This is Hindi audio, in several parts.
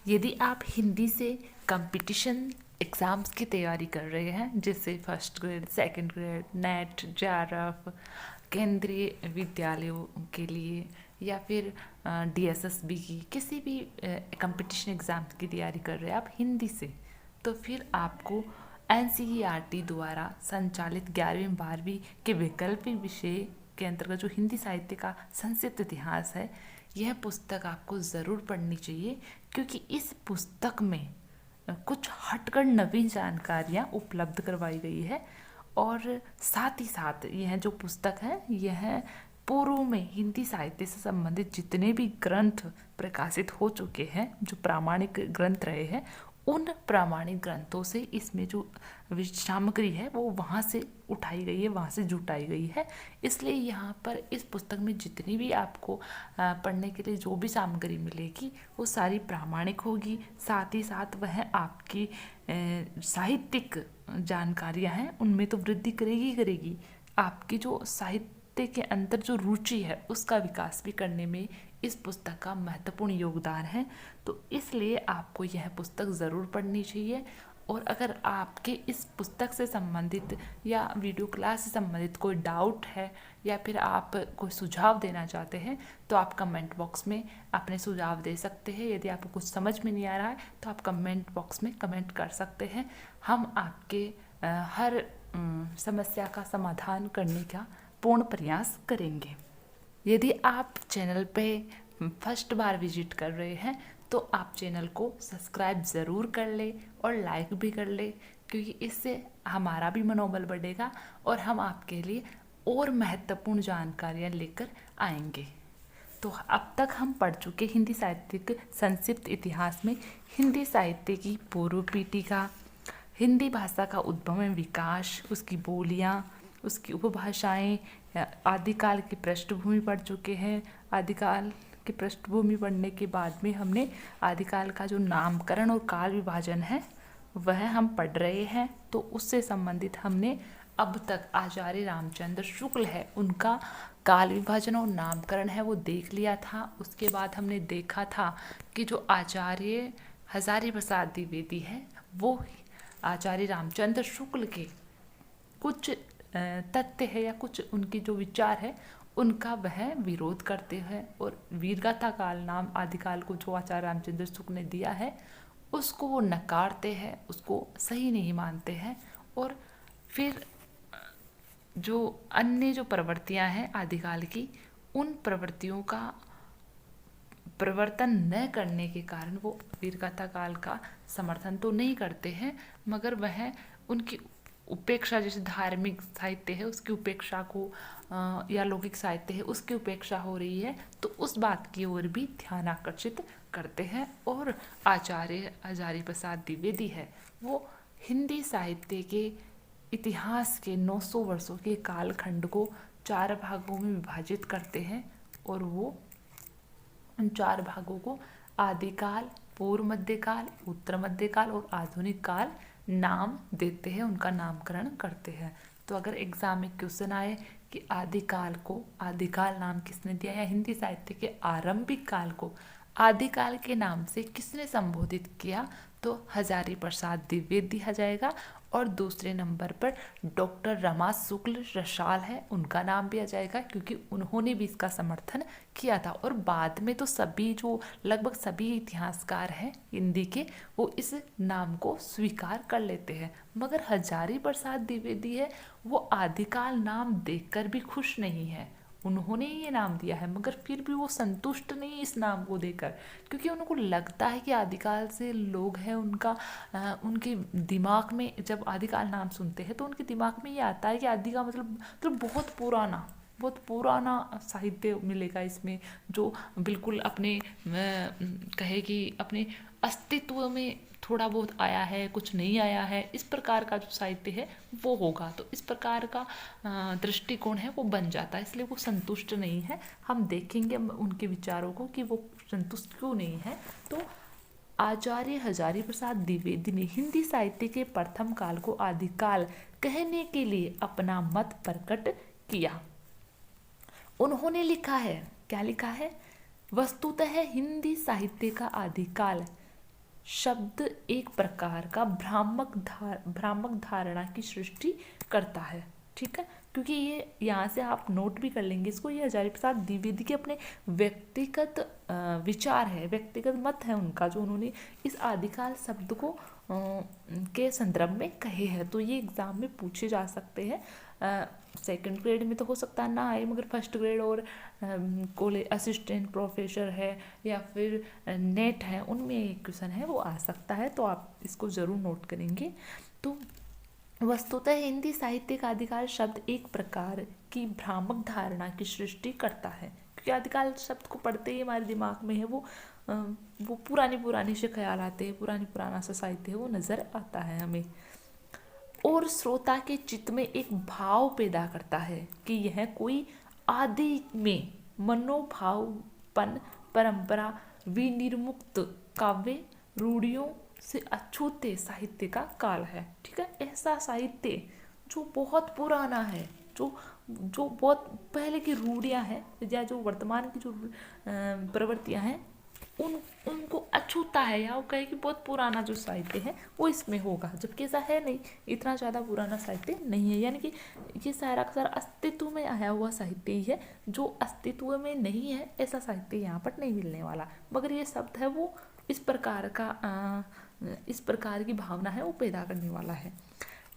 यदि आप हिंदी से कंपटीशन एग्ज़ाम्स की तैयारी कर रहे हैं, जैसे first grade, second grade, net, JRF, केंद्रीय विद्यालयों के लिए, या फिर डीएसएसबी की किसी भी कंपटीशन एग्ज़ाम की तैयारी कर रहे हैं आप हिंदी से, तो फिर आपको एनसीईआरटी द्वारा संचालित 11वीं 12वीं के वैकल्पिक विषय के अंतर्गत जो हिंदी साहित्य का संक्षिप्त इतिहास है, यह पुस्तक आपको ज़रूर पढ़नी चाहिए, क्योंकि इस पुस्तक में कुछ हटकर नवीन जानकारियाँ उपलब्ध करवाई गई है। और साथ ही साथ यह जो पुस्तक है, यह पूर्व में हिंदी साहित्य से संबंधित जितने भी ग्रंथ प्रकाशित हो चुके हैं, जो प्रामाणिक ग्रंथ रहे हैं, उन प्रामाणिक ग्रंथों से इसमें जो सामग्री है वो वहाँ से उठाई गई है, वहाँ से जुटाई गई है। इसलिए यहाँ पर इस पुस्तक में जितनी भी आपको पढ़ने के लिए जो भी सामग्री मिलेगी वो सारी प्रामाणिक होगी। साथ ही साथ वह आपकी साहित्यिक जानकारियाँ हैं उनमें तो वृद्धि करेगी करेगी, आपकी जो साहित्य के अंदर जो रुचि है उसका विकास भी करने में इस पुस्तक का महत्वपूर्ण योगदान है। तो इसलिए आपको यह पुस्तक ज़रूर पढ़नी चाहिए। और अगर आपके इस पुस्तक से संबंधित या वीडियो क्लास से संबंधित कोई डाउट है, या फिर आप कोई सुझाव देना चाहते हैं, तो आप कमेंट बॉक्स में अपने सुझाव दे सकते हैं। यदि आपको कुछ समझ में नहीं आ रहा है तो आप कमेंट बॉक्स में कमेंट कर सकते हैं। हम आपके हर समस्या का समाधान करने का पूर्ण प्रयास करेंगे। यदि आप चैनल पे फर्स्ट बार विजिट कर रहे हैं तो आप चैनल को सब्सक्राइब ज़रूर कर ले और लाइक भी कर ले, क्योंकि इससे हमारा भी मनोबल बढ़ेगा और हम आपके लिए और महत्वपूर्ण जानकारियाँ लेकर आएंगे। तो अब तक हम पढ़ चुके हिंदी साहित्य के संक्षिप्त इतिहास में हिंदी साहित्य की पूर्व पीठिका, हिंदी भाषा का उद्भव एवं विकास, उसकी बोलियाँ, उसकी उपभाषाएं, आदिकाल की पृष्ठभूमि पढ़ चुके हैं। आदिकाल की पृष्ठभूमि पढ़ने के बाद में हमने आदिकाल का जो नामकरण और काल विभाजन है वह हम पढ़ रहे हैं। तो उससे संबंधित हमने अब तक आचार्य रामचंद्र शुक्ल है उनका काल विभाजन और नामकरण है वो देख लिया था। उसके बाद हमने देखा था कि जो आचार्य हजारी प्रसाद द्विवेदी है वो आचार्य रामचंद्र शुक्ल के कुछ तथ्य है या कुछ उनकी जो विचार है उनका वह विरोध करते हैं, और वीरगाथा काल नाम आदिकाल को जो आचार्य रामचंद्र शुक्ल ने दिया है उसको वो नकारते हैं, उसको सही नहीं मानते हैं। और फिर जो अन्य जो प्रवृत्तियां हैं आदिकाल की, उन प्रवृत्तियों का प्रवर्तन न करने के कारण वो वीरगाथा काल का समर्थन तो नहीं करते हैं, मगर वह उनकी उपेक्षा, जैसे धार्मिक साहित्य है उसकी उपेक्षा को या लौकिक साहित्य है उसकी उपेक्षा हो रही है, तो उस बात की ओर भी ध्यान आकर्षित करते हैं। और आचार्य हजारी प्रसाद द्विवेदी है वो हिंदी साहित्य के इतिहास के 900 वर्षों के कालखंड को 4 भागों में विभाजित करते हैं, और वो उन 4 भागों को आदिकाल, पूर्व मध्यकाल, उत्तर मध्यकाल और आधुनिक काल नाम देते हैं, उनका नामकरण करते हैं। तो अगर एग्जाम में क्वेश्चन आए कि आदिकाल को आदिकाल नाम किसने दिया, या हिंदी साहित्य के आरंभिक काल को आदिकाल के नाम से किसने संबोधित किया, तो हजारी प्रसाद द्विवेदी दिया जाएगा। और दूसरे नंबर पर डॉक्टर रमा शुक्ल रसाल है, उनका नाम भी आ जाएगा, क्योंकि उन्होंने भी इसका समर्थन किया था। और बाद में तो सभी जो लगभग सभी इतिहासकार हैं हिंदी के वो इस नाम को स्वीकार कर लेते हैं, मगर हजारी प्रसाद द्विवेदी है वो आदिकाल नाम देखकर भी खुश नहीं है। उन्होंने ये नाम दिया है मगर फिर भी वो संतुष्ट नहीं इस नाम को देकर, क्योंकि उनको लगता है कि आदिकाल से लोग हैं उनका उनके दिमाग में जब आदिकाल नाम सुनते हैं तो उनके दिमाग में ये आता है कि आदि का मतलब बहुत पुराना साहित्य मिलेगा इसमें, जो बिल्कुल अपने कहे कि अपने अस्तित्व में थोड़ा बहुत आया है, कुछ नहीं आया है, इस प्रकार का जो साहित्य है वो होगा। तो इस प्रकार का दृष्टिकोण है वो बन जाता है, इसलिए वो संतुष्ट नहीं है। हम देखेंगे उनके विचारों को कि वो संतुष्ट क्यों नहीं है। तो आचार्य हजारी प्रसाद द्विवेदी ने हिंदी साहित्य के प्रथम काल को आदिकाल कहने के लिए अपना मत प्रकट किया। उन्होंने लिखा है, क्या लिखा है, वस्तुतः हिंदी साहित्य का आदिकाल शब्द एक प्रकार का भ्रामक धारणा की सृष्टि करता है। ठीक है, क्योंकि ये यहाँ से आप नोट भी कर लेंगे इसको, ये हजारी प्रसाद द्विवेदी के अपने व्यक्तिगत विचार है, व्यक्तिगत मत है उनका, जो उन्होंने इस आदिकाल शब्द को के संदर्भ में कहे हैं। तो ये एग्जाम में पूछे जा सकते हैं। सेकंड ग्रेड में तो हो सकता है ना आए, मगर फर्स्ट ग्रेड और कॉलेज असिस्टेंट प्रोफेसर है या फिर नेट है, उनमें एक क्वेश्चन है वो आ सकता है, तो आप इसको ज़रूर नोट करेंगे। तो वस्तुतः हिंदी साहित्य का आदिकाल शब्द एक प्रकार की भ्रामक धारणा की सृष्टि करता है, क्योंकि आदिकाल शब्द को पढ़ते ही हमारे दिमाग में है वो पुराने से ख्याल आते हैं, पुराना सा साहित्य है वो नज़र आता है हमें, और श्रोता के चित्त में एक भाव पैदा करता है कि यह कोई आदि में मनोभावपन परंपरा विनिर्मुक्त काव्य रूढ़ियों से अछूते साहित्य का काल है। ठीक है, ऐसा साहित्य जो बहुत पुराना है, जो बहुत पहले की रूढ़ियाँ हैं या जो वर्तमान की जो प्रवृत्तियाँ हैं उनको अछूता है, या वो कहे कि बहुत पुराना जो साहित्य है वो इसमें होगा, जबकि ऐसा है नहीं, इतना ज़्यादा पुराना साहित्य नहीं है। यानी कि ये सारा का सारा अस्तित्व में आया हुआ साहित्य ही है, जो अस्तित्व में नहीं है ऐसा साहित्य यहाँ पर नहीं मिलने वाला, मगर ये शब्द है वो इस प्रकार की भावना है वो पैदा करने वाला है।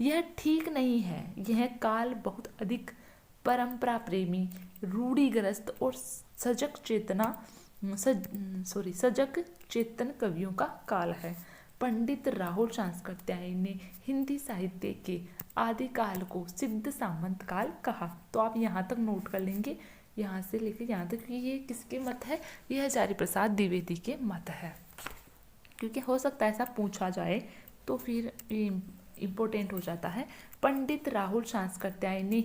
यह ठीक नहीं है, यह काल बहुत अधिक परंपरा प्रेमी, रूढ़िग्रस्त और सजग चेतन कवियों का काल है। पंडित राहुल सांस्कृत्यायन ने हिंदी साहित्य के आदिकाल को सिद्ध सामंत काल कहा। तो आप यहाँ तक नोट कर लेंगे, यहाँ से लेकर यहाँ तक कि ये किसके मत है, ये हजारी प्रसाद द्विवेदी के मत है, क्योंकि हो सकता है ऐसा पूछा जाए तो फिर इम्पोर्टेंट हो जाता है। पंडित राहुल सांस्कृत्यायन ने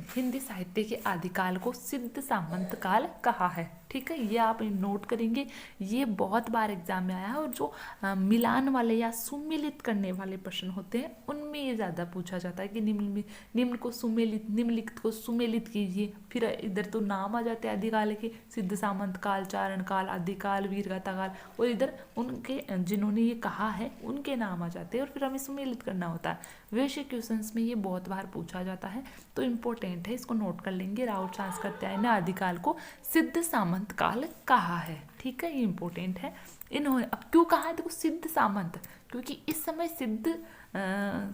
हिंदी साहित्य के आदिकाल को सिद्ध सामंत काल कहा है। ठीक है, ये आप नोट करेंगे, ये बहुत बार एग्जाम में आया है, और जो मिलान वाले या सुमेलित करने वाले प्रश्न होते हैं उनमें ये ज़्यादा पूछा जाता है कि निम्न को सुमेलित, निम्नलिखित को सुमेलित कीजिए। फिर इधर तो नाम आ जाते हैं आदिकाल के, सिद्ध सामंत काल, चारण काल, आदिकाल, वीरगाथा काल, और इधर उनके जिन्होंने ये कहा है उनके नाम आ जाते हैं, और फिर हमें सुमेलित करना होता है। वैसे क्वेश्चंस में ये बहुत बार पूछा जाता है, तो इम्पोर्टेंट है, इसको नोट कर लेंगे। राहुल सांस्कृत्यायन ने आदिकाल को सिद्ध सामंत काल कहा है। ठीक है, ये इम्पोर्टेंट है। इन्होंने अब क्यों कहा है, देखो सिद्ध सामंत, क्योंकि इस समय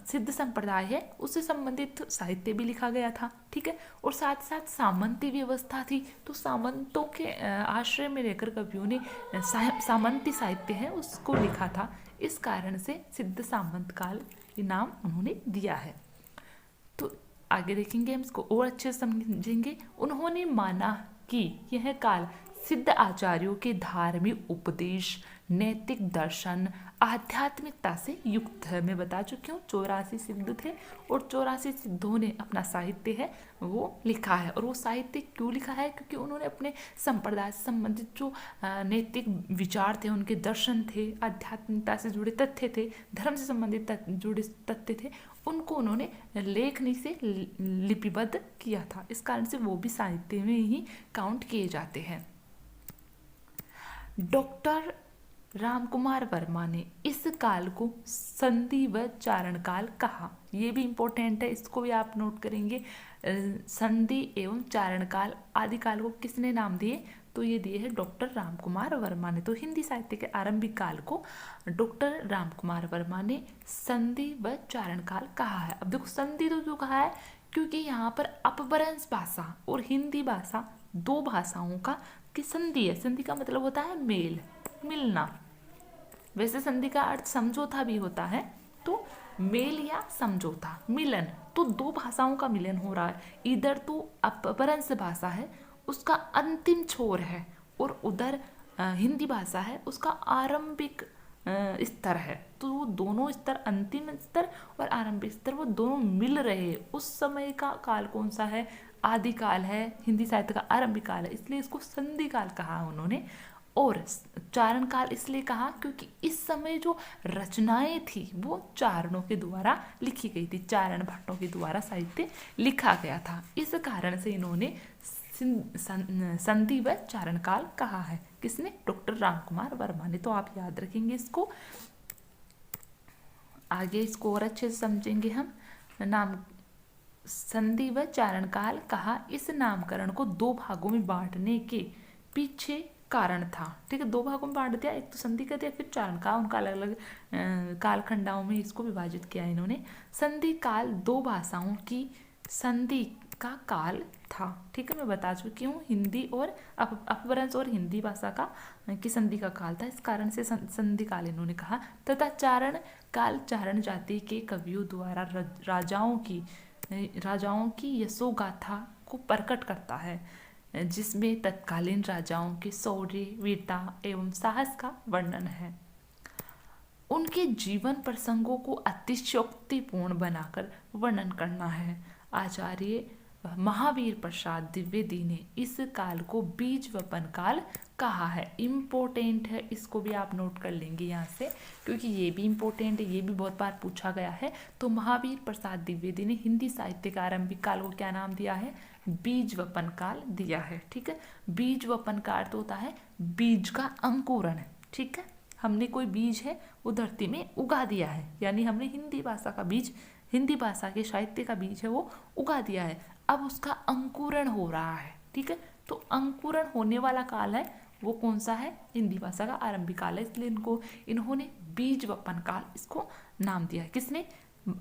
सिद्ध संप्रदाय है उससे संबंधित साहित्य भी लिखा गया था। ठीक है, और साथ साथ सामंती व्यवस्था थी, तो सामंतों के आश्रय में रहकर कवियों ने सामंती साहित्य है उसको लिखा था, इस कारण से सिद्ध सामंत काल ये नाम उन्होंने दिया है। तो आगे देखेंगे हम इसको और अच्छे से समझेंगे। उन्होंने माना कि यह काल सिद्ध आचार्यों के धार्मिक उपदेश, नैतिक दर्शन, आध्यात्मिकता से युक्त है। मैं बता चुकी हूँ 84 सिद्ध थे, और 84 सिद्धों ने अपना साहित्य है वो लिखा है। और वो साहित्य क्यों लिखा है, क्योंकि उन्होंने अपने संप्रदाय से संबंधित जो नैतिक विचार थे, उनके दर्शन थे, आध्यात्मिकता से जुड़े तथ्य थे, धर्म से संबंधित जुड़े तथ्य थे, उनको उन्होंने लेखनी से लिपिबद्ध किया था, इस कारण से वो भी साहित्य में ही काउंट किए जाते हैं। डॉक्टर रामकुमार वर्मा ने इस काल को संधि व चारण काल कहा। ये भी इम्पोर्टेंट है, इसको भी आप नोट करेंगे। संधि एवं चारण काल आदिकाल को किसने नाम दिए, तो ये दिए हैं डॉक्टर रामकुमार वर्मा ने। तो हिंदी साहित्य के आरंभिक काल को डॉक्टर रामकुमार वर्मा ने संधि व चारण काल कहा है। अब देखो संधि तो क्यों कहा है, क्योंकि यहाँ पर अपभ्रंश भाषा और हिंदी भाषा दो भाषाओं का की संधि है। संधि का मतलब होता है मेल, मिलना। वैसे संधि का अर्थ समझौता भी होता है, तो मेल या समझौता, मिलन, तो दो भाषाओं का मिलन हो रहा है। इधर तो अपभ्रंश भाषा है, उसका अंतिम छोर है, और उधर हिंदी भाषा है, उसका आरंभिक स्तर है। तो वो दोनों स्तर, अंतिम स्तर और आरंभिक स्तर, वो दोनों मिल रहे। उस समय का काल कौन सा है, आदिकाल है, हिंदी साहित्य का आरंभिक काल है, इसलिए इसको संधि काल कहा उन्होंने। और चारण काल इसलिए कहा क्योंकि इस समय जो रचनाएं थी वो चारणों के द्वारा लिखी गई थी, चारण भट्टों के द्वारा साहित्य लिखा गया था, इस कारण से इन्होंने संधि व चारण काल कहा है? किसने? डॉक्टर रामकुमार वर्मा ने। तो आप याद रखेंगे इसको। आगे इसको और अच्छे से समझेंगे हम। नाम संधि व चारण काल कहा, इस नामकरण को दो भागों में बांटने के पीछे कारण था। ठीक है, दो भागों में बांट दिया, एक तो संधि कर दिया, फिर चारण काल, उनका अलग अलग कालखंडाओं में इसको विभाजित किया इन्होंने। संधि काल दो भाषाओं की संधि का काल था। ठीक है, मैं बता चुकी हूँ, हिंदी और अपभ्रंश और हिंदी भाषा का की संधि का काल था, इस कारण से संधि काल इन्होंने कहा। तथा चारण काल चारण जाति के कवियों द्वारा राजाओं की यशोगाथा को प्रकट करता है, जिसमें तत्कालीन राजाओं के शौर्य, वीरता एवं साहस का वर्णन है। उनके जीवन प्रसंगों को अतिशयोक्तिपूर्ण बनाकर वर्णन करना है। आचार्य महावीर प्रसाद द्विवेदी ने इस काल को बीज वपन काल कहा है। इम्पोर्टेंट है, इसको भी आप नोट कर लेंगे यहाँ से, क्योंकि ये भी इम्पोर्टेंट है, ये भी बहुत बार पूछा गया है। तो महावीर प्रसाद द्विवेदी ने हिंदी साहित्य का आरंभिक काल को क्या नाम दिया है? बीज वपन काल दिया है। ठीक है, बीज वपन काल तो होता है बीज का अंकुरण। ठीक है, हमने कोई बीज है वो धरती में उगा दिया है, यानी हमने हिंदी भाषा का बीज, हिंदी भाषा के साहित्य का बीज है वो उगा दिया है, अब उसका अंकुरण हो रहा है। ठीक है, तो अंकुरण होने वाला काल है वो कौन सा है? हिंदी भाषा का आरंभिक काल है, इसलिए इन्होंने बीज वपन काल इसको नाम दिया है। किसने?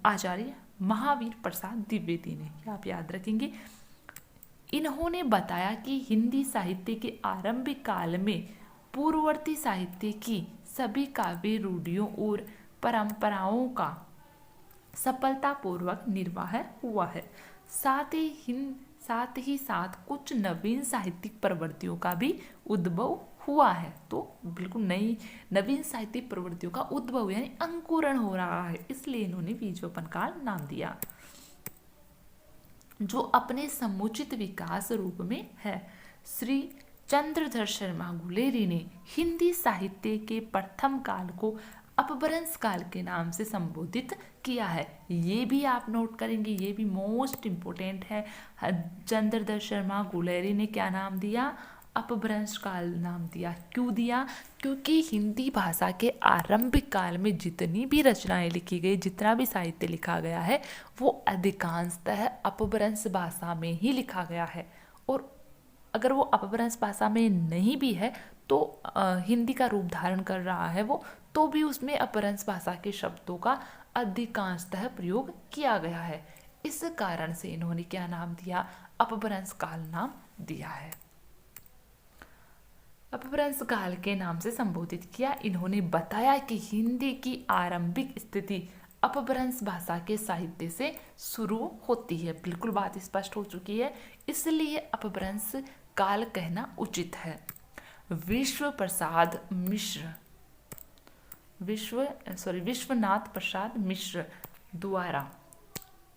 आचार्य महावीर प्रसाद द्विवेदी ने, आप याद रखेंगे। इन्होंने बताया कि हिंदी साहित्य के आरंभिक काल में पूर्ववर्ती साहित्य की सभी काव्य रूढ़ियों और परंपराओं का सफलतापूर्वक निर्वाह हुआ है। साथ ही साथ कुछ नवीन साहित्यिक प्रवृत्तियों का भी उद्भव हुआ है। तो बिल्कुल नई नवीन साहित्यिक प्रवृत्तियों का उद्भव यानी अंकुरण हो रहा है, इसलिए इन्होंने बीज वपन काल नाम दिया, जो अपने समुचित विकास रूप में है। श्री चंद्रधर शर्मा गुलेरी ने हिंदी साहित्य के प्रथम काल को अपभ्रंश काल के नाम से संबोधित किया है। ये भी आप नोट करेंगे, ये भी मोस्ट इम्पोर्टेंट है। चंद्रधर शर्मा गुलेरी ने क्या नाम दिया? अपभ्रंश काल नाम दिया। क्यों दिया? क्योंकि हिंदी भाषा के आरंभिक काल में जितनी भी रचनाएं लिखी गई, जितना भी साहित्य लिखा गया है, वो अधिकांशतः अपभ्रंश भाषा में ही लिखा गया है। और अगर वो अपभ्रंश भाषा में नहीं भी है तो हिंदी का रूप धारण कर रहा है वो, तो भी उसमें अपभ्रंश भाषा के शब्दों का अधिकांशतः प्रयोग किया गया है। इस कारण से इन्होंने क्या नाम दिया? अपभ्रंश काल नाम दिया है। अपभ्रंश काल के नाम से संबोधित किया। इन्होंने बताया कि हिंदी की आरंभिक स्थिति अपभ्रंश भाषा के साहित्य से शुरू होती है। बिल्कुल बात स्पष्ट हो चुकी है, इसलिए अपभ्रंश काल कहना उचित है। विश्वनाथ प्रसाद मिश्र द्वारा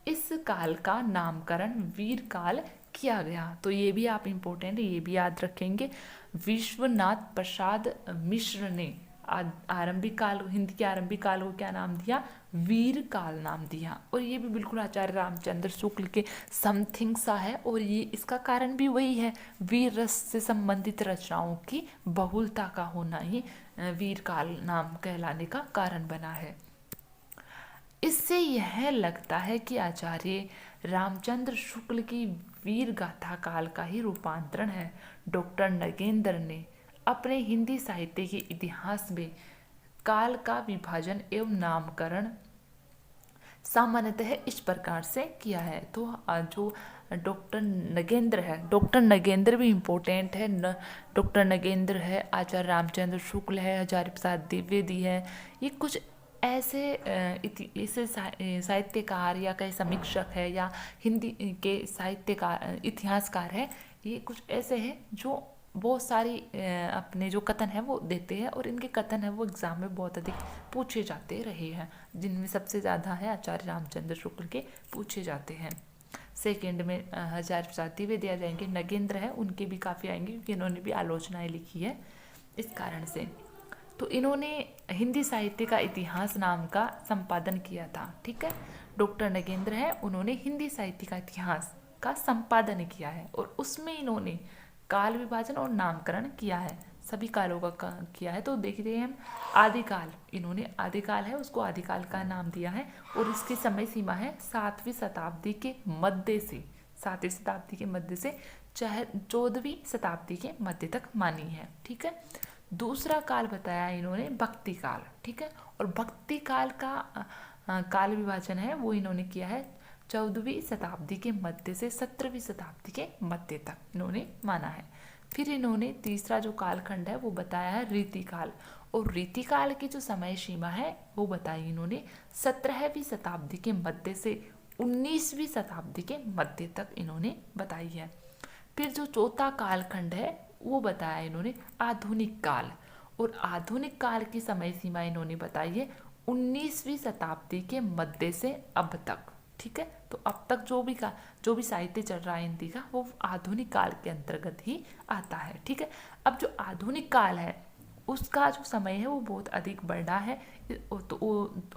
इस काल का नामकरण वीर काल किया गया। तो ये भी आप इम्पोर्टेंट है, ये भी याद रखेंगे। विश्वनाथ प्रसाद मिश्र ने आरंभिक काल, हिंदी के आरंभिक काल को क्या नाम दिया? वीर काल नाम दिया। और ये भी बिल्कुल आचार्य रामचंद्र शुक्ल के समथिंग सा है, और ये इसका कारण भी वही है, वीर रस से संबंधित रचनाओं की बहुलता का होना ही वीर काल नाम कहलाने का कारण बना है। इससे यह लगता है कि आचार्य रामचंद्र शुक्ल की वीर गाथा काल का ही रूपांतरण है। डॉक्टर नगेंद्र ने अपने हिंदी साहित्य के इतिहास में काल का विभाजन एवं नामकरण सामान्यतः इस प्रकार से किया है। तो जो डॉक्टर नगेंद्र है, डॉक्टर नगेंद्र भी इम्पोर्टेंट है। डॉक्टर नगेंद्र है, आचार्य रामचंद्र शुक्ल है, आचार्य प्रसाद द्विवेदी है, ये कुछ ऐसे साहित्यकार या कई समीक्षक है या हिंदी के साहित्यकार इतिहासकार है, ये कुछ ऐसे हैं जो बहुत सारी अपने जो कथन है वो देते हैं, और इनके कथन है वो एग्जाम में बहुत अधिक पूछे जाते रहे हैं, जिनमें सबसे ज़्यादा है आचार्य रामचंद्र शुक्ल के पूछे जाते हैं। सेकेंड में आचार्य प्रसाद द्विवेदी आ जाएंगे, नगेंद्र है उनके भी काफ़ी आएंगे क्योंकि इन्होंने भी आलोचनाएं लिखी है इस कारण से। तो इन्होंने हिंदी साहित्य का इतिहास नाम का संपादन किया था। ठीक है, डॉक्टर नगेंद्र है, उन्होंने हिंदी साहित्य का इतिहास का संपादन किया है और उसमें इन्होंने काल विभाजन और नामकरण किया है, सभी कालों का किया है। तो देख रहे हैं हम आदिकाल, इन्होंने आदिकाल है उसको आदिकाल का नाम दिया है और इसकी समय सीमा है 7वीं शताब्दी के मध्य से, 7वीं शताब्दी के मध्य से चाहे 14वीं शताब्दी के मध्य तक मानी है। ठीक है। दूसरा काल बताया इन्होंने भक्ति काल। ठीक है। और भक्ति काल का काल विभाजन है वो इन्होंने किया है 14वीं शताब्दी के मध्य से 17वीं शताब्दी के मध्य तक इन्होंने माना है। फिर इन्होंने तीसरा जो कालखंड है वो बताया है रीतिकाल, और रीतिकाल की जो समय सीमा है वो बताई इन्होंने 17वीं शताब्दी के मध्य से 19वीं शताब्दी के मध्य तक इन्होंने बताई है। फिर जो चौथा कालखंड है वो बताया इन्होंने आधुनिक काल, और आधुनिक काल की समय सीमा इन्होंने बताई है 19वीं शताब्दी के मध्य से अब तक। ठीक है। तो अब तक जो भी साहित्य चल रहा है हिंदी का वो आधुनिक काल के अंतर्गत ही आता है। ठीक है। अब जो आधुनिक काल है उसका जो समय है वो बहुत अधिक बड़ा है,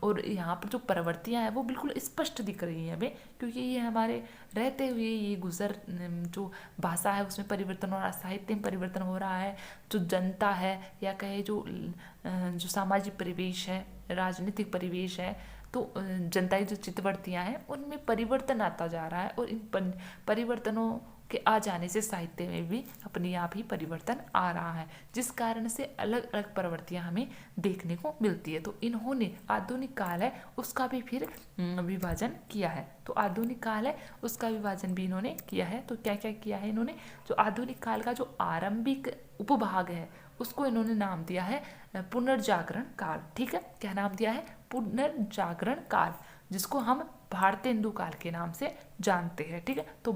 और यहाँ पर जो प्रवृत्तियाँ हैं वो बिल्कुल स्पष्ट दिख रही हैं हमें, क्योंकि ये हमारे रहते हुए ये जो भाषा है उसमें परिवर्तन हो रहा है, साहित्य में परिवर्तन हो रहा है, जो जनता है या कहे जो सामाजिक परिवेश है, राजनीतिक परिवेश है, तो जनता की जो चित्तवृत्तियाँ हैं उनमें परिवर्तन आता जा रहा है, और इन परिवर्तनों के आ जाने से साहित्य में भी अपने आप ही परिवर्तन आ रहा है, जिस कारण से अलग अलग प्रवृत्तियां हमें देखने को मिलती है। तो इन्होंने आधुनिक काल है उसका भी फिर विभाजन किया है। तो आधुनिक काल है उसका विभाजन भी इन्होंने किया है। तो क्या क्या किया है इन्होंने, जो आधुनिक काल का जो आरंभिक उपभाग है उसको इन्होंने नाम दिया है पुनर्जागरण काल। ठीक है। क्या नाम दिया है? पुनर्जागरण काल, जिसको हम भारतेंदु काल के नाम से जानते हैं। ठीक है। तो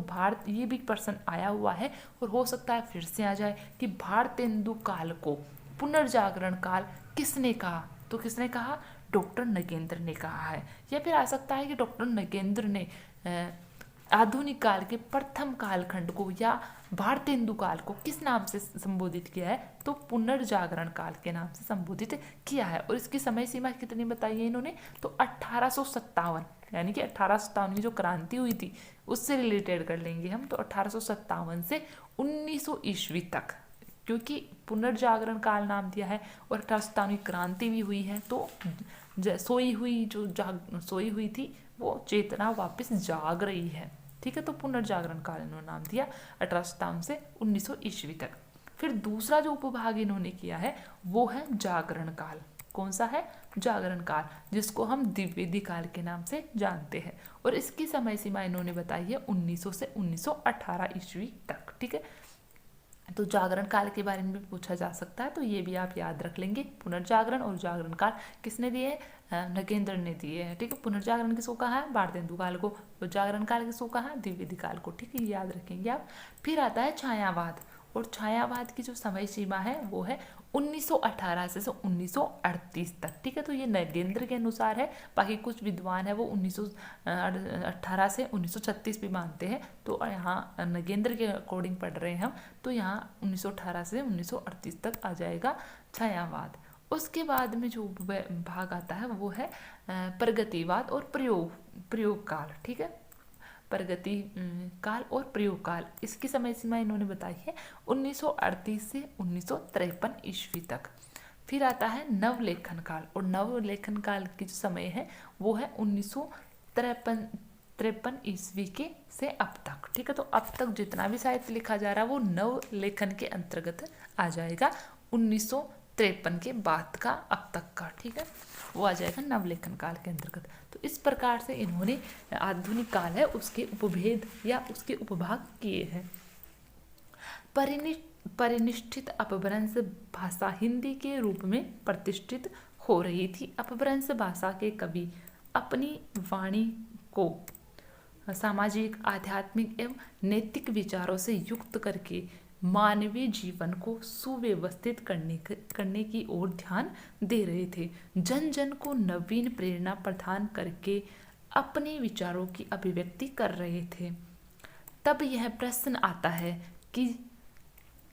ये भी प्रश्न आया हुआ है और हो सकता है फिर से आ जाए कि भारतेंदु काल को पुनर्जागरण काल किसने कहा? तो किसने कहा? डॉक्टर नगेंद्र ने कहा है। या फिर आ सकता है कि डॉक्टर नगेंद्र ने आधुनिक काल के प्रथम कालखंड को या भारतेंदु काल को किस नाम से संबोधित किया है? तो पुनर्जागरण काल के नाम से संबोधित किया है। और इसकी समय सीमा कितनी बताई है इन्होंने? तो 1857, यानी कि 1857 की जो क्रांति हुई थी उससे रिलेटेड कर लेंगे हम। तो 1857 से 1900 ईस्वी तक, क्योंकि पुनर्जागरण काल नाम दिया है और 1857 की क्रांति भी हुई है, तो सोई हुई थी वो चेतना वापस जाग रही है। ठीक है। तो पुनर्जागरण काल इन्होंने नाम दिया 1857 से 1900 ईस्वी तक। फिर दूसरा जो उपभाग इन्होंने किया है वो है जागरण काल। कौन सा है? जागरण काल, जिसको हम द्विवेदी काल के नाम से जानते हैं, और इसकी समय सीमा इन्होंने बताई है 1900 से 1918 ईस्वी तक। ठीक है। तो जागरण काल के बारे में भी पूछा जा सकता है, तो ये भी आप याद रख लेंगे। पुनर्जागरण और जागरण काल किसने दिए? नगेंद्र ने दिए हैं। ठीक है। पुनर्जागरण किसको कहा है? भारतेंदु काल को। तो जागरण काल किसको कहा है? द्विवेदी काल को। ठीक है, ये याद रखेंगे आप। फिर आता है छायावाद, और छायावाद की जो समय सीमा है वो है 1918 से 1938 तक। ठीक है। तो ये नगेंद्र के अनुसार है, बाकी कुछ विद्वान है वो 1918 से 1936 भी मानते हैं। तो यहाँ नगेंद्र के अकॉर्डिंग पढ़ रहे हैं हम, तो यहाँ 1918 से 1938 तक आ जाएगा छायावाद। उसके बाद में जो भाग आता है वो है प्रगतिवाद और प्रयोग काल। ठीक है। प्रगति काल और प्रयोग काल, इसकी समय सीमा इन्होंने बताई है 1938 से 1953 ईस्वी तक। फिर आता है नवलेखन काल, और नवलेखन काल की जो समय है वो है 1953 ईस्वी के से अब तक। ठीक है। तो अब तक जितना भी साहित्य लिखा जा रहा है वो नवलेखन के अंतर्गत आ जाएगा। 1953 के बाद का अब तक का, ठीक है, वो आ जाएगा नवलेखन काल के अंतर्गत। तो इस प्रकार से इन्होंने आधुनिक काल है उसके उपभेद या उसके उपभाग किए हैं। परिनिष्ठित अपभ्रंश भाषा हिंदी के रूप में प्रतिष्ठित हो रही थी। अपभ्रंश भाषा के कवि अपनी वाणी को सामाजिक, आध्यात्मिक एवं नैतिक विचारों से युक्त करके मानवीय जीवन को सुव्यवस्थित करने की ओर ध्यान दे रहे थे। जन जन को नवीन प्रेरणा प्रदान करके अपने विचारों की अभिव्यक्ति कर रहे थे। तब यह प्रश्न आता है कि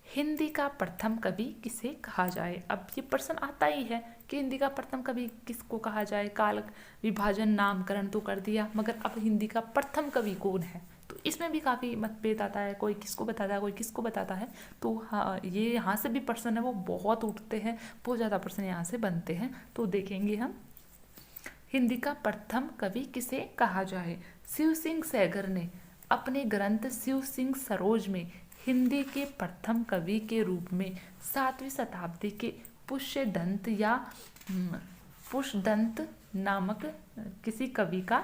हिंदी का प्रथम कवि किसे कहा जाए। अब ये प्रश्न आता ही है कि हिंदी का प्रथम कवि किसको कहा जाए। काल विभाजन नामकरण तो कर दिया, मगर अब हिंदी का प्रथम कवि कौन है? तो इसमें भी काफ़ी मतभेद आता है, कोई किसको बताता है कोई किसको बताता है। तो हाँ, ये यहाँ से भी प्रश्न है वो बहुत उठते हैं, बहुत ज़्यादा प्रश्न यहाँ से बनते हैं। तो देखेंगे हम, हिंदी का प्रथम कवि किसे कहा जाए। शिव सिंह सैगर ने अपने ग्रंथ शिव सिंह सरोज में हिंदी के प्रथम कवि के रूप में 7वीं शताब्दी के पुष्यदंत या पुष्यदंत नामक किसी कवि का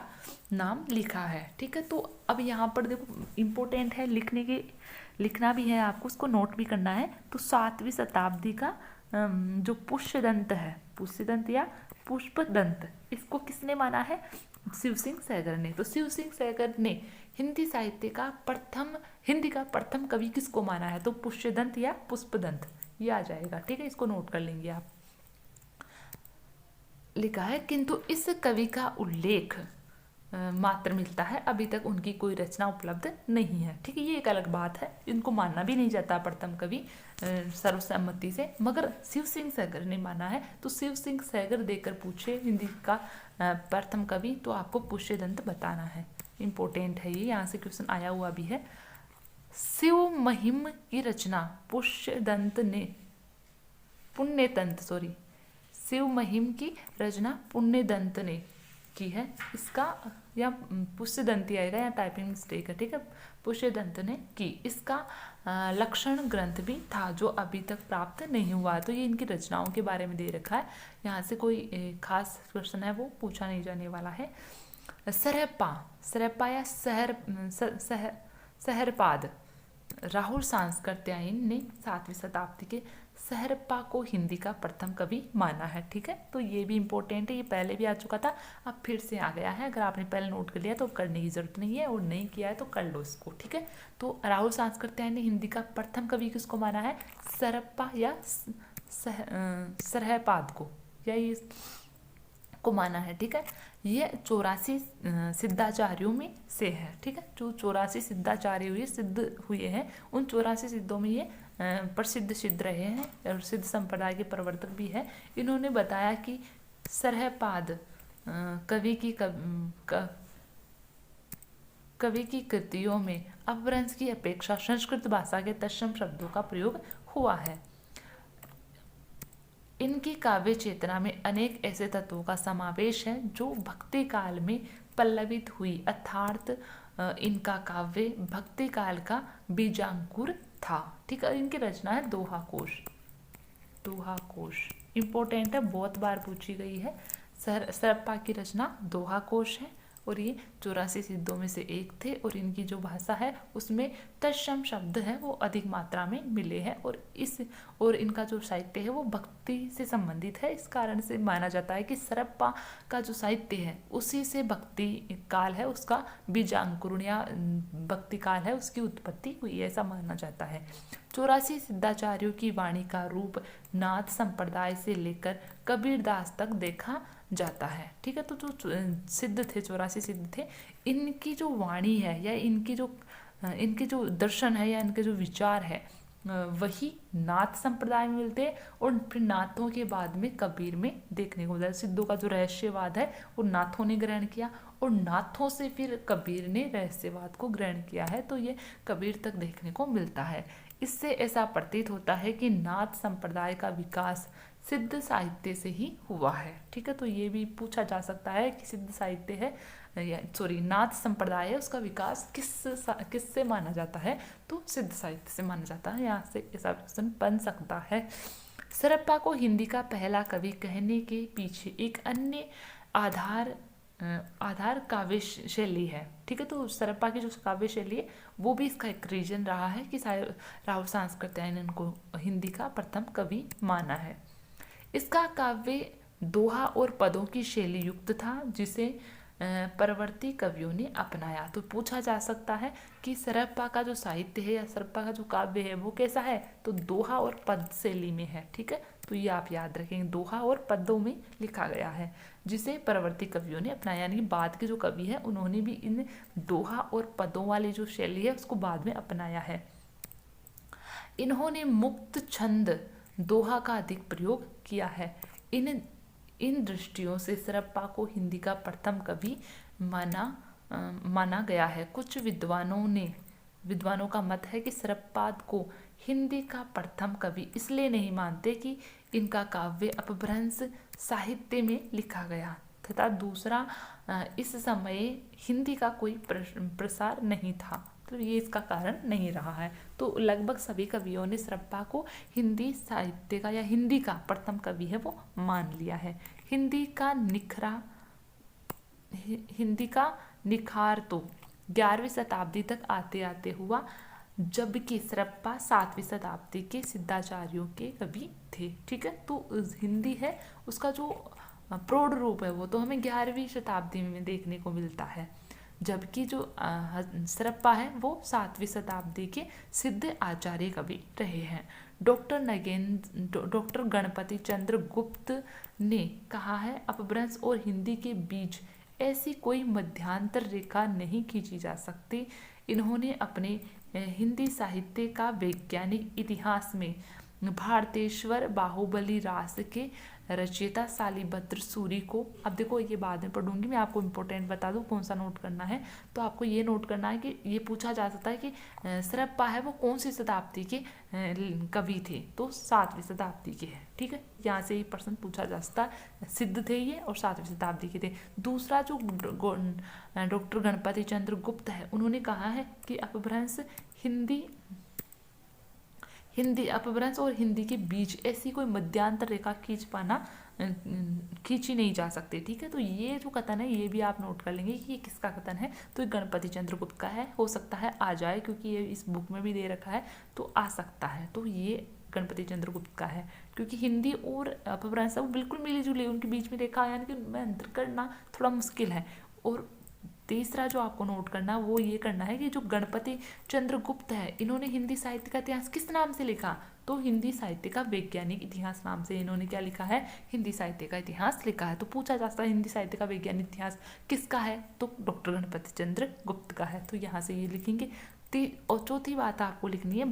नाम लिखा है। ठीक है, तो अब यहाँ पर देखो इम्पोर्टेंट है लिखना भी है आपको, उसको नोट भी करना है। तो 7वीं शताब्दी का जो पुष्यदंत है, पुष्यदंत या पुष्पदंत, इसको किसने माना है, शिव सिंह सैगर ने। तो शिव सिंह सैगर ने हिंदी साहित्य का हिंदी का प्रथम कवि किसको माना है, तो पुष्यदंत या पुष्पदंत, ये आ जाएगा। ठीक है, इसको नोट कर लेंगे आप। लिखा है, किंतु इस कवि का उल्लेख मात्र मिलता है, अभी तक उनकी कोई रचना उपलब्ध नहीं है। ठीक है, ये एक अलग बात है, इनको मानना भी नहीं जाता प्रथम कवि सर्वसम्मति से, मगर शिव सिंह सैगर ने माना है। तो शिव सिंह सैगर देकर पूछे हिंदी का प्रथम कवि, तो आपको पुष्यदंत बताना है। इम्पोर्टेंट है ये, यहाँ से क्वेश्चन आया हुआ भी है। शिव महिम की रचना शिव महिम की रचना पुण्यदंत ने की है। इसका या पुष्यदंती आएगा, या टाइपिंग मिस्टेक है। ठीक है, पुष्यदंत ने की। इसका लक्षण ग्रंथ भी था जो अभी तक प्राप्त नहीं हुआ। तो ये इनकी रचनाओं के बारे में दे रखा है, यहाँ से कोई खास प्रश्न है वो पूछा नहीं जाने वाला है। सरहप्पा या सहरपाद, राहुल सांस्कृत्यायन ने 7वीं शताब्दी के सहरप्पा को हिंदी का प्रथम कवि माना है। ठीक है, तो ये भी इम्पोर्टेंट है, ये पहले भी आ चुका था, अब फिर से आ गया है। अगर आपने पहले नोट कर लिया तो करने की जरूरत नहीं है, और नहीं किया है तो कर लो इसको। ठीक है, तो राहुल सांस्कृत्यायन ने हिंदी का प्रथम कवि किसको माना है, सरप्पा या सरहपाद को, या ये को माना है। ठीक है, ये 84 सिद्धाचार्यों में से है। ठीक है, जो 84 सिद्धाचार्य हुए सिद्ध हुए हैं, उन 84 सिद्धों में ये प्रसिद्ध सिद्ध रहे हैं और सिद्ध संप्रदाय के प्रवर्तक भी है। इन्होंने बताया कि सरहपाद कवि की कृतियों में अपभ्रंश की अपेक्षा संस्कृत भाषा के तत्सम शब्दों का प्रयोग हुआ है। इनकी काव्य चेतना में अनेक ऐसे तत्वों का समावेश है जो भक्ति काल में पल्लवित हुई, अर्थात इनका काव्य भक्ति काल का बीजांकुर था। ठीक है, इनकी रचना है दोहा कोश इम्पोर्टेंट है, बहुत बार पूछी गई है। सरप्पा की रचना दोहा कोश है, और ये 84 सिद्धों में से एक थे, और इनकी जो भाषा है उसमें तत्सम शब्द है वो अधिक मात्रा में मिले हैं, और इनका जो साहित्य है वो भक्ति से संबंधित है। इस कारण से माना जाता है कि सरप्पा का जो साहित्य है उसी से भक्ति काल है उसका बीजांकुरण, या भक्ति काल है उसकी उत्पत्ति हुई, ऐसा माना जाता है। 84 सिद्धाचार्यों की वाणी का रूप नाथ संप्रदाय से लेकर कबीरदास तक देखा जाता है। ठीक है, तो जो सिद्ध थे 84 सिद्ध थे, इनकी जो वाणी है या इनकी जो दर्शन है या इनके जो विचार है वही नाथ संप्रदाय में मिलते हैं, और फिर नाथों के बाद में कबीर में देखने को मिलता है। सिद्धों का जो रहस्यवाद है वो नाथों ने ग्रहण किया, और नाथों से फिर कबीर ने रहस्यवाद को ग्रहण किया है, तो ये कबीर तक देखने को मिलता है। इससे ऐसा प्रतीत होता है कि नाथ संप्रदाय का विकास सिद्ध साहित्य से ही हुआ है। ठीक है, तो ये भी पूछा जा सकता है कि सिद्ध साहित्य है नाथ संप्रदाय है, उसका विकास किससे माना जाता है, तो सिद्ध साहित्य से माना जाता है। यहाँ से ऐसा क्वेश्चन बन सकता है। सरप्पा को हिंदी का पहला कवि कहने के पीछे एक अन्य आधार काव्य शैली है। ठीक है, तो सरप्पा की जो काव्य शैली है वो भी इसका एक रीजन रहा है कि राहुल सांस्कृत्यायन को हिंदी का प्रथम कवि माना है। इसका काव्य दोहा और पदों की शैली युक्त था, जिसे परवर्ती कवियों ने अपनाया। तो पूछा जा सकता है कि सरप्पा का जो साहित्य है या सरप्पा का जो काव्य है वो कैसा है, तो दोहा और पद शैली में है। ठीक है, तो ये आप याद रखेंगे, दोहा और पदों में लिखा गया है, जिसे परवर्ती कवियों ने अपनाया, यानी बाद के जो कवि है उन्होंने भी इन दोहा और पदों वाली जो शैली है उसको बाद में अपनाया है। इन्होंने मुक्त छंद दोहा का अधिक प्रयोग किया है। इन दृष्टियों से सरप्पा को हिंदी का प्रथम कवि माना माना गया है। कुछ विद्वानों का मत है कि शरपपाद को हिंदी का प्रथम कवि इसलिए नहीं मानते कि इनका काव्य अपभ्रंश साहित्य में लिखा गया तथा दूसरा इस समय हिंदी का कोई प्रसार नहीं था, तो ये इसका कारण नहीं रहा है। तो लगभग सभी कवियों ने शरप्पा को हिंदी साहित्य का या हिंदी का प्रथम कवि है वो मान लिया है। हिंदी का निखार तो 11वीं शताब्दी तक आते आते हुआ, जबकि शरप्पा 7वीं शताब्दी के सिद्धाचार्यों के कवि थे। ठीक है, तो हिंदी है उसका जो प्रौढ़ रूप है वो तो हमें 11वीं शताब्दी में देखने को मिलता है, जबकि जो शरप्पा है वो 7वीं शताब्दी के सिद्ध आचार्य कवि रहे हैं। डॉक्टर गणपति चंद्र गुप्त ने कहा है अपभ्रंश और हिंदी के बीच ऐसी कोई मध्यांतर रेखा नहीं खींची जा सकती। इन्होंने अपने हिंदी साहित्य का वैज्ञानिक इतिहास में भारतेश्वर बाहुबली रास के रचयिता शालिभद्र सूरी को, अब देखो ये बाद में पढ़ूंगी मैं, आपको इम्पोर्टेंट बता दूं कौन सा नोट करना है। तो आपको ये नोट करना है कि ये पूछा जा सकता है कि शरप्पा है वो कौन सी शताब्दी के कवि थे, तो 7वीं शताब्दी के हैं। ठीक है, यहाँ से ये प्रश्न पूछा जा सकता है। सिद्ध थे ये और 7वीं शताब्दी के थे। दूसरा जो डॉक्टर गणपति चंद्र गुप्त है उन्होंने कहा है कि अपभ्रंश अपभ्रंश और हिंदी के बीच ऐसी कोई मध्यांतर रेखा खींची नहीं जा सकती। ठीक है, तो ये जो कथन है ये भी आप नोट कर लेंगे कि ये किसका कथन है, तो ये गणपति चंद्र गुप्त का है। हो सकता है आ जाए क्योंकि ये इस बुक में भी दे रखा है, तो आ सकता है। तो ये गणपति चंद्र गुप्त का है, क्योंकि हिंदी और अपभ्रंश वो बिल्कुल मिली जुली, उनके बीच में रेखा यानी कि उनमें अंतर करना थोड़ा मुश्किल है। और तीसरा जो आपको नोट करना वो ये करना है कि जो गणपति चंद्र गुप्त है इन्होंने हिंदी साहित्य का इतिहास किस नाम से लिखा, तो हिंदी साहित्य का वैज्ञानिक इतिहास नाम से इन्होंने क्या लिखा है, हिंदी साहित्य का इतिहास लिखा है। तो पूछा जा सकता है हिंदी साहित्य का वैज्ञानिक इतिहास किसका है, तो डॉक्टर गणपति चंद्र गुप्त का है, तो यहाँ से ये लिखेंगे। और चौथी बात आपको लिखनी है,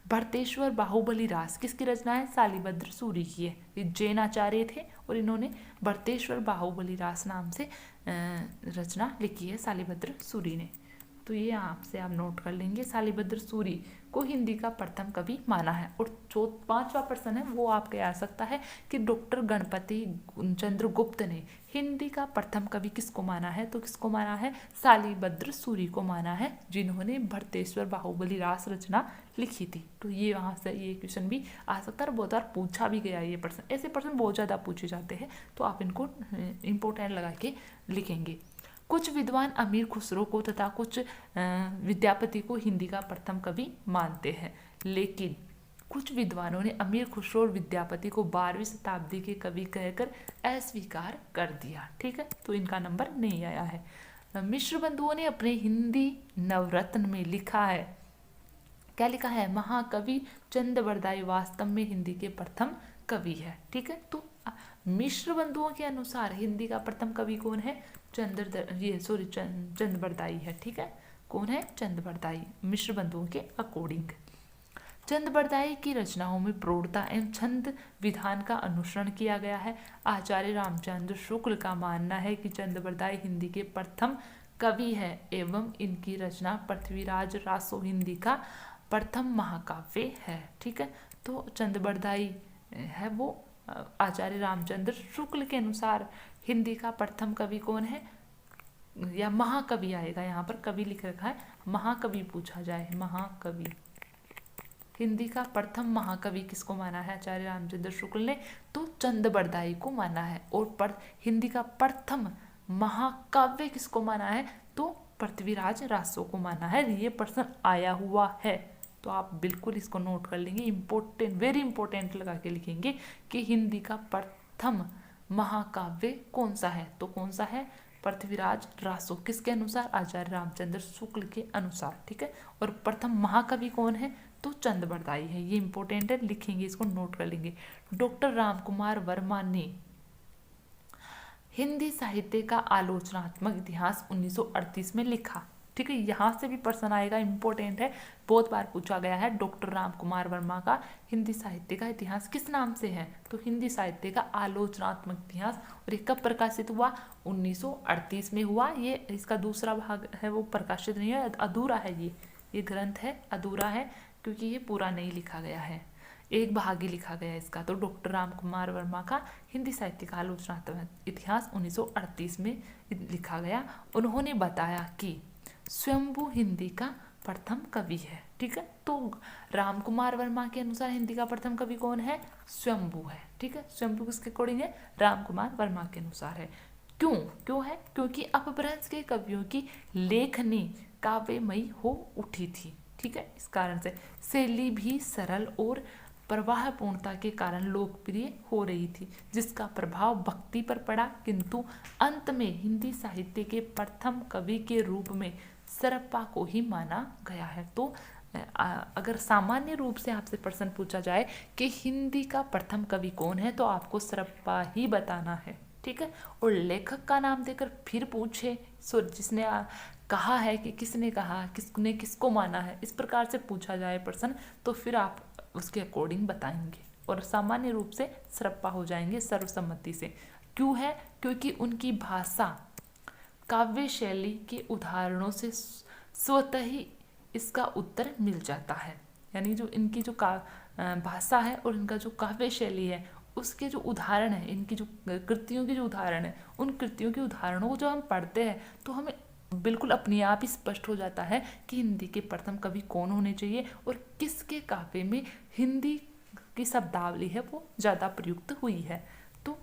भरतेश्वर बाहुबली रास किसकी रचना है, शालिभद्र सूरी की है। ये जैन आचार्य थे और इन्होंने भरतेश्वर बाहुबली रास नाम से रचना लिखी है शालिभद्र सूरी ने। तो ये आपसे आप नोट कर लेंगे, शालिभद्र सूरी को हिंदी का प्रथम कवि माना है। और पांचवा प्रश्न है वो आपके आ सकता है कि डॉक्टर गणपति चंद्र गुप्त ने हिंदी का प्रथम कवि किसको माना है, तो किसको माना है, शालिभद्र सूरी को माना है, जिन्होंने भरतेश्वर बाहुबली रास रचना लिखी थी। तो ये वहाँ से ये क्वेश्चन भी आ सकता है और बहुत बार पूछा भी गया ये प्रश्न। ऐसे प्रश्न बहुत ज़्यादा पूछे जाते हैं, तो आप इनको इम्पोर्टेंट लगा के लिखेंगे। कुछ विद्वान अमीर खुसरो को तथा कुछ विद्यापति को हिंदी का प्रथम कवि मानते हैं, लेकिन कुछ विद्वानों ने अमीर खुसरो और विद्यापति को 12वीं शताब्दी के कवि कहकर अस्वीकार कर दिया। ठीक है, तो इनका नंबर नहीं आया है। मिश्र बंधुओं ने अपने हिंदी नवरत्न में लिखा है, क्या लिखा है, महाकवि चंद्रबरदाई वास्तव में हिंदी के प्रथम कवि है। ठीक है, तो मिश्र बंधुओं के अनुसार हिंदी का प्रथम कवि कौन है, चंद्रबरदाई है। ठीक है, कौन है, चंद्रबरदाई, मिश्र बंधुओं के अकॉर्डिंग। चंद्रबरदाई की रचनाओं में प्रौढ़ता एवं छंद विधान का अनुसरण किया गया है। आचार्य रामचंद्र शुक्ल का मानना है कि चंद्रबरदाई हिंदी के प्रथम कवि है एवं इनकी रचना पृथ्वीराज रासो हिंदी का प्रथम महाकाव्य है। ठीक है, तो चंद्रबरदाई है वो आचार्य रामचंद्र शुक्ल के अनुसार हिंदी का प्रथम कवि कौन है, या महाकवि आएगा, यहाँ पर कवि लिख रखा है, महाकवि पूछा जाए, महाकवि हिंदी का प्रथम महाकवि किसको माना है आचार्य रामचंद्र शुक्ल ने, तो चंद्रबरदाई को माना है। और हिंदी का प्रथम महाकाव्य किसको माना है, तो पृथ्वीराज रासो को माना है। ये प्रश्न आया हुआ है, तो आप बिल्कुल इसको नोट कर लेंगे, इम्पोर्टेंट, वेरी इंपॉर्टेंट लगा के लिखेंगे कि हिंदी का प्रथम महाकाव्य कौन सा है, तो कौन सा है, पृथ्वीराज रासो, किसके अनुसार, आचार्य रामचंद्र शुक्ल के अनुसार। ठीक है, और प्रथम महाकवि कौन है, तो चंद्रबरदाई है। ये इंपॉर्टेंट है, लिखेंगे, इसको नोट कर लेंगे। डॉक्टर रामकुमार वर्मा ने हिंदी साहित्य का आलोचनात्मक इतिहास 1938 में लिखा। ठीक है, यहाँ से भी प्रश्न आएगा, इंपॉर्टेंट है, बहुत बार पूछा गया है। डॉक्टर राम कुमार वर्मा का हिंदी साहित्य का इतिहास किस नाम से है? तो हिंदी साहित्य का आलोचनात्मक इतिहास। और ये कब प्रकाशित हुआ? 1938 में हुआ। ये इसका दूसरा भाग है वो प्रकाशित नहीं है, अधूरा है, ये ग्रंथ है अधूरा है, क्योंकि ये पूरा नहीं लिखा गया है, एक भाग ही लिखा गया है इसका। तो डॉक्टर राम कुमार वर्मा का हिंदी साहित्य का आलोचनात्मक इतिहास 1938 में लिखा गया। उन्होंने बताया कि स्वयंभू हिंदी का प्रथम कवि है। ठीक है, तो राम कुमार वर्मा के अनुसार हिंदी का प्रथम कवि कौन है? स्वयंभू है। ठीक है, स्वयंभू किसके अकॉर्डिंग है? राम कुमार वर्मा के अनुसार है। क्यों है? क्योंकि अपभ्रंश के कवियों की लेखनी काव्यमयी हो उठी थी। ठीक है, इस कारण से शैली भी सरल और प्रवाहपूर्णता के कारण लोकप्रिय हो रही थी, जिसका प्रभाव भक्ति पर पड़ा। किंतु अंत में हिंदी साहित्य के प्रथम कवि के रूप में सरप्पा को ही माना गया है। तो अगर सामान्य रूप से आपसे प्रश्न पूछा जाए कि हिंदी का प्रथम कवि कौन है, तो आपको सरप्पा ही बताना है। ठीक है, और लेखक का नाम देकर फिर पूछे जिसने कहा है कि किसने कहा, किसने किसको माना है, इस प्रकार से पूछा जाए प्रश्न, तो फिर आप उसके अकॉर्डिंग बताएंगे और सामान्य रूप से सरप्पा हो जाएंगे सर्वसम्मति से। क्यों है? क्योंकि उनकी भाषा काव्य शैली के उदाहरणों से स्वतः ही इसका उत्तर मिल जाता है। यानी जो इनकी जो भाषा है और इनका जो काव्य शैली है, उसके जो उदाहरण है, इनकी जो कृतियों के जो उदाहरण है, उन कृतियों के उदाहरणों को जब हम पढ़ते हैं तो हमें बिल्कुल अपने आप ही स्पष्ट हो जाता है कि हिंदी के प्रथम कवि कौन होने चाहिए और किसके काव्य में हिंदी की शब्दावली है वो ज़्यादा प्रयुक्त हुई है। तो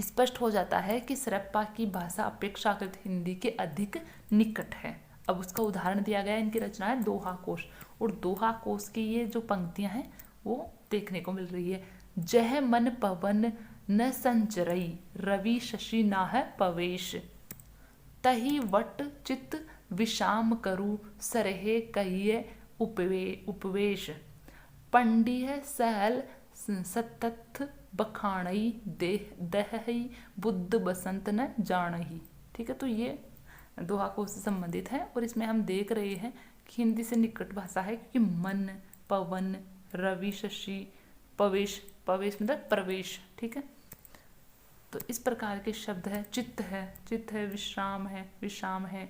स्पष्ट हो जाता है कि सरप्पा की भाषा अपेक्षाकृत हिंदी के अधिक निकट है। अब उसका उदाहरण दिया गया है, इनकी रचना है दोहा कोश, और दोहा कोश की ये जो पंक्तियां हैं वो देखने को मिल रही है। जह मन पवन न संचरई, रवि शशि ना है पवेश, तही वट चित विषाम करु, सरहे कहिए उपवेश, पंडिह सहल सतथ बखाणई, दहई बुद्ध बसंत न जानही। ठीक है, तो ये दोहा कोश से संबंधित है और इसमें हम देख रहे हैं कि हिंदी से निकट भाषा है, क्योंकि मन, पवन, रवि, शशि, पवेश, पवेश मतलब प्रवेश। ठीक है, तो इस प्रकार के शब्द है। चित्त है, विश्राम है,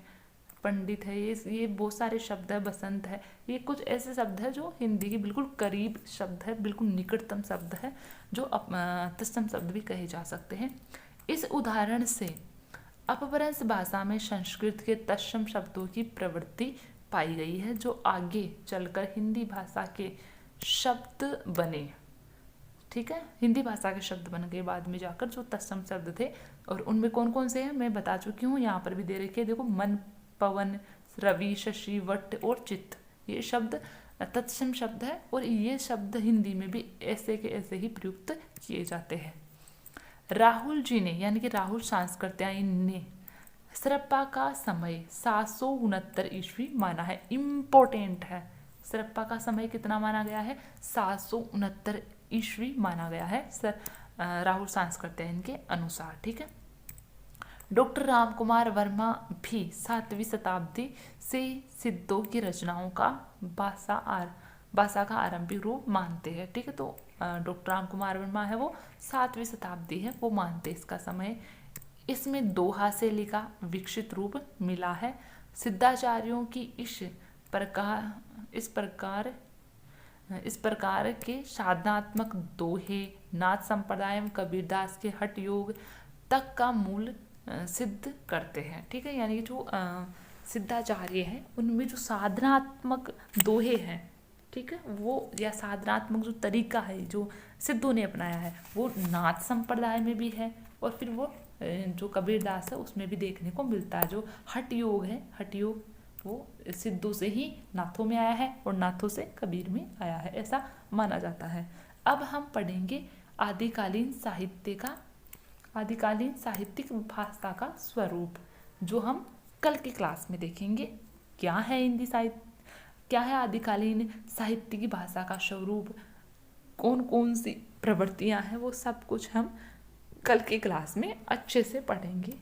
पंडित है, ये बहुत सारे शब्द है। बसंत है, ये कुछ ऐसे शब्द है जो हिंदी के बिल्कुल करीब शब्द है, बिल्कुल निकटतम शब्द है, जो तत्सम शब्द भी कहे जा सकते हैं। इस उदाहरण से अपभ्रंश भाषा में संस्कृत के तत्सम शब्दों की प्रवृत्ति पाई गई है, जो आगे चलकर हिंदी भाषा के शब्द बने। ठीक है, हिंदी भाषा के शब्द बन गए बाद में जाकर, जो तत्सम शब्द थे। और उनमें कौन कौन से हैं मैं बता चुकी हूँ, यहाँ पर भी दे रखे हैं। देखो, मन, पवन, रवि, शशि, वट और चित्त, ये शब्द तत्सम शब्द है और ये शब्द हिंदी में भी ऐसे के ऐसे ही प्रयुक्त किए जाते हैं। राहुल जी ने, यानी कि राहुल सांस्कृत्यायन ने सरप्पा का समय 769 ईस्वी माना है। इम्पोर्टेंट है, सरप्पा का समय कितना माना गया है? 769 ईस्वी माना गया है राहुल सांस्कृत्यायन के अनुसार। ठीक है, डॉक्टर राम कुमार वर्मा भी 7वीं शताब्दी से सिद्धों की रचनाओं का भाषा का आरंभिक रूप मानते हैं। ठीक है, तो डॉक्टर राम कुमार वर्मा है वो 7वीं शताब्दी है वो मानते इसका समय। इसमें दोहा शैली का विकसित रूप मिला है। सिद्धाचार्यों की इस प्रकार के साधनात्मक दोहे नाथ संप्रदाय में कबीरदास के हठ योग तक का मूल सिद्ध करते हैं। ठीक है, यानी जो सिद्धाचार्य हैं उनमें जो साधनात्मक दोहे हैं, ठीक है, वो या साधनात्मक जो तरीका है जो सिद्धों ने अपनाया है वो नाथ संप्रदाय में भी है और फिर वो जो कबीरदास है उसमें भी देखने को मिलता है। जो हठ योग है, हठ योग वो सिद्धों से ही नाथों में आया है और नाथों से कबीर में आया है, ऐसा माना जाता है। अब हम पढ़ेंगे आदिकालीन साहित्यिक भाषा का स्वरूप, जो हम कल की क्लास में देखेंगे। क्या है हिंदी साहित्य, क्या है आदिकालीन साहित्य की भाषा का स्वरूप, कौन कौन सी प्रवृत्तियां हैं, वो सब कुछ हम कल की क्लास में अच्छे से पढ़ेंगे।